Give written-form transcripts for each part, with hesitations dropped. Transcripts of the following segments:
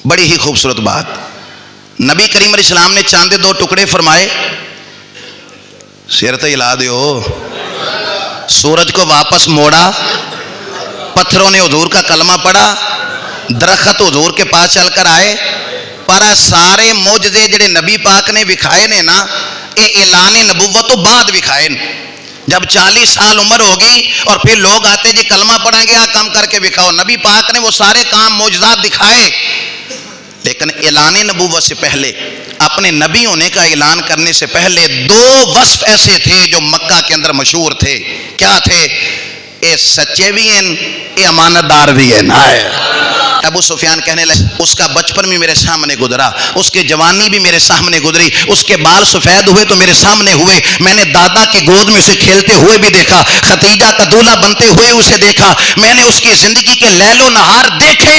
بڑی ہی خوبصورت بات. نبی کریم علیہ السلام نے چاندے 2 ٹکڑے فرمائے. سیرت ہلا دیو. سورج کو واپس موڑا, پتھروں نے حضور کا کلمہ پڑھا, درخت حضور کے پاس چل کر آئے. پر سارے معجزے جڑے نبی پاک نے وکھائے نے نا, یہ اعلان نبوت تو بعد وکھائے. جب 40 سال عمر ہوگی اور پھر لوگ آتے جی کلمہ پڑھیں گے, کام کر کے دکھاؤ. نبی پاک نے وہ سارے کام معجزات دکھائے, لیکن اعلان نبوت سے پہلے, اپنے نبی ہونے کا اعلان کرنے سے پہلے 2 وصف ایسے تھے جو مکہ کے اندر مشہور تھے. کیا تھے؟ اے سچے بھی ہیں, اے امانت دار بھی ہیں. ابو سفیان کہنے لگے اس کا بچپن بھی میرے سامنے گزرا, اس کی جوانی بھی میرے سامنے گزری, اس کے بال سفید ہوئے تو میرے سامنے ہوئے, میں نے دادا کی گود میں اسے کھیلتے ہوئے بھی دیکھا, ختیجہ کا دولہا بنتے ہوئے اسے دیکھا, میں نے اس کی زندگی کے لیل و نہار دیکھے.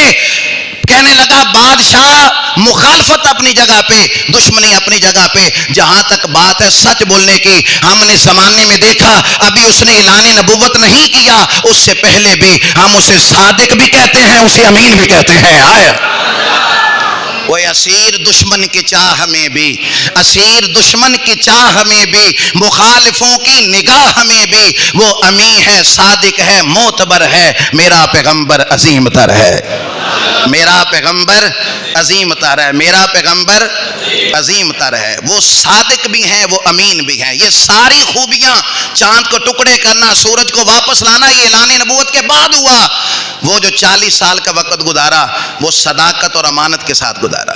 کہنے لگا بادشاہ مخالفت اپنی جگہ پہ, دشمنی اپنی جگہ پہ, جہاں تک بات ہے سچ بولنے کی, ہم نے زمانے میں دیکھا ابھی اس نے اعلان نبوت نہیں کیا, اس سے پہلے بھی ہم اسے صادق بھی کہتے ہیں, اسے امین بھی کہتے ہیں. آیا وہ اسیر دشمن کی چاہ میں بھی, اسیر دشمن کی چاہ میں بھی, مخالفوں کی نگاہ میں بھی, وہ امین ہے, صادق ہے, معتبر ہے, میرا پیغمبر عظیم تر ہے. میرا پیغمبر عظیم تر ہے, میرا پیغمبر عظیم تر ہے. وہ صادق بھی ہیں, وہ امین بھی ہیں. یہ ساری خوبیاں, چاند کو ٹکڑے کرنا, سورج کو واپس لانا, یہ اعلان نبوت کے بعد ہوا. وہ جو 40 سال کا وقت گزارا وہ صداقت اور امانت کے ساتھ گزارا.